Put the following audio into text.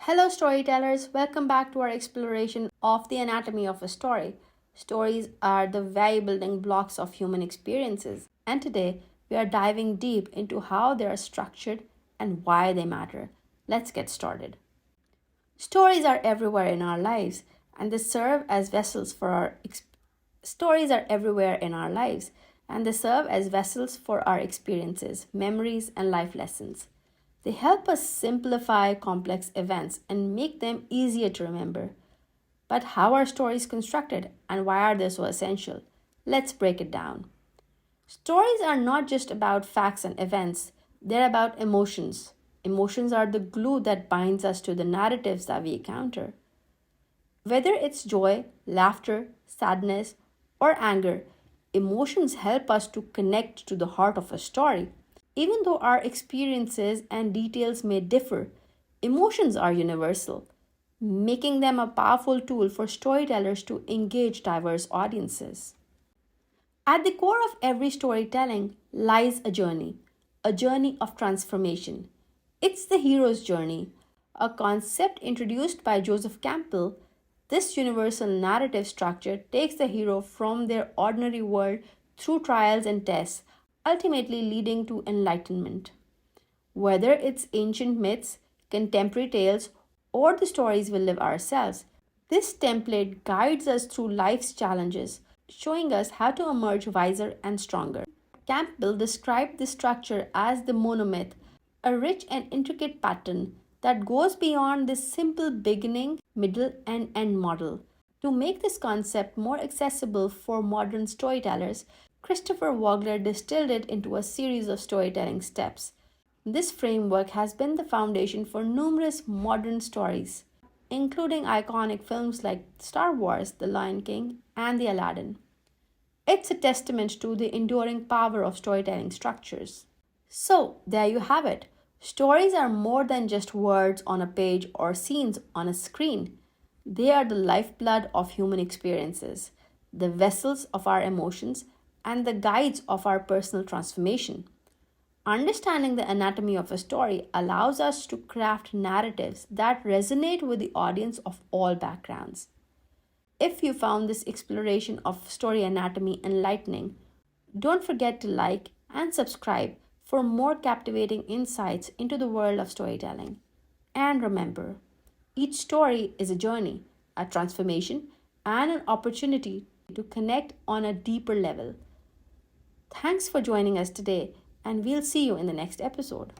Hello, storytellers. Welcome back to our exploration of the anatomy of a story. Stories are the very building blocks of human experiences, and today we are diving deep into how they are structured and why they matter. Let's get started. Stories are everywhere in our lives, and they serve as vessels for our stories are everywhere in our lives, and they serve as vessels for our experiences, memories, and life lessons. They help us simplify complex events and make them easier to remember. But how are stories constructed and why are they so essential? Let's break it down. Stories are not just about facts and events, they're about emotions. Emotions are the glue that binds us to the narratives that we encounter. Whether it's joy, laughter, sadness, or anger, emotions help us to connect to the heart of a story. Even though our experiences and details may differ, emotions are universal, making them a powerful tool for storytellers to engage diverse audiences. At the core of every storytelling lies a journey of transformation. It's the hero's journey, a concept introduced by Joseph Campbell. This universal narrative structure takes the hero from their ordinary world through trials and tests, ultimately leading to enlightenment. Whether it's ancient myths, contemporary tales, or the stories we live ourselves, this template guides us through life's challenges, showing us how to emerge wiser and stronger. Campbell described this structure as the monomyth, a rich and intricate pattern that goes beyond this simple beginning, middle, and end model. To make this concept more accessible for modern storytellers, Christopher Vogler distilled it into a series of storytelling steps. This framework has been the foundation for numerous modern stories, including iconic films like Star Wars, The Lion King, and The Aladdin. It's a testament to the enduring power of storytelling structures. So, there you have it. Stories are more than just words on a page or scenes on a screen. They are the lifeblood of human experiences, the vessels of our emotions, and the guides of our personal transformation. Understanding the anatomy of a story allows us to craft narratives that resonate with the audience of all backgrounds. If you found this exploration of story anatomy enlightening, don't forget to like and subscribe for more captivating insights into the world of storytelling. And remember, each story is a journey, a transformation, and an opportunity to connect on a deeper level. Thanks for joining us today, and we'll see you in the next episode.